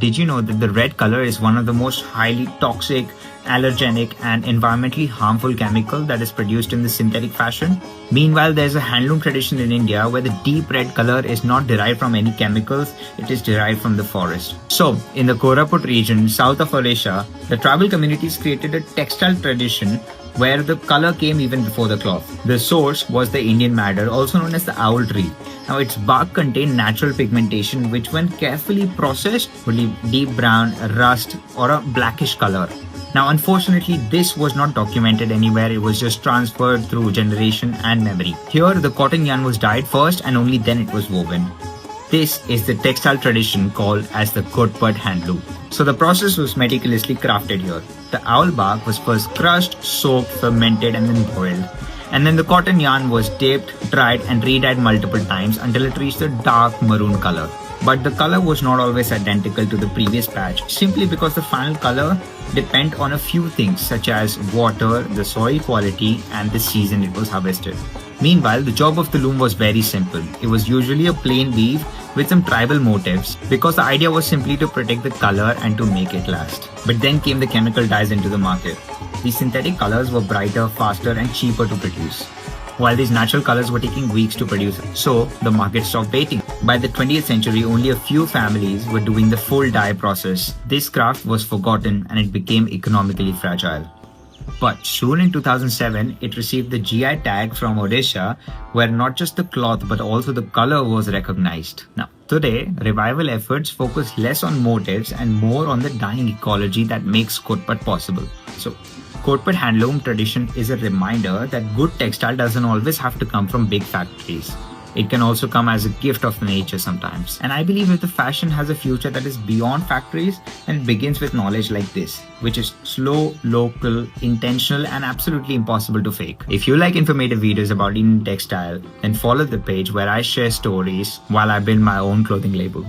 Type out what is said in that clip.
did you know that the red color is one of the most highly toxic, allergenic and environmentally harmful chemical that is produced in the synthetic fashion? Meanwhile, there's a handloom tradition in India where the deep red color is not derived from any chemicals, it is derived from the forest. So, in the Koraput region, south of Odisha, the tribal communities created a textile tradition where the color came even before the cloth. The source was the Indian madder, also known as the owl tree. Now, its bark contained natural pigmentation which, when carefully processed, would leave deep brown, rust or a blackish color. Now, unfortunately, this was not documented anywhere. It was just transferred through generation and memory. Here, the cotton yarn was dyed first and only then it was woven. This is the textile tradition called as the Kotpat handloom. So the process was meticulously crafted here. The owl bark was first crushed, soaked, fermented and then boiled. And then the cotton yarn was dipped, dried and re-dyed multiple times until it reached a dark maroon color. But the color was not always identical to the previous batch, simply because the final color depends on a few things such as water, the soil quality and the season it was harvested. Meanwhile, the job of the loom was very simple. It was usually a plain weave with some tribal motifs because the idea was simply to protect the color and to make it last. But then came the chemical dyes into the market. These synthetic colors were brighter, faster and cheaper to produce, while these natural colors were taking weeks to produce. So the market stopped waiting. By the 20th century, only a few families were doing the full dye process. This craft was forgotten and it became economically fragile. But soon in 2007, it received the GI tag from Odisha, where not just the cloth but also the color was recognized. Now, today, revival efforts focus less on motifs and more on the dyeing ecology that makes Kotpat possible. So, Kotpat handloom tradition is a reminder that good textile doesn't always have to come from big factories. It can also come as a gift of nature sometimes. And I believe if the fashion has a future that is beyond factories, and it begins with knowledge like this, which is slow, local, intentional and absolutely impossible to fake. If you like informative videos about Indian textile, then follow the page where I share stories while I build my own clothing label.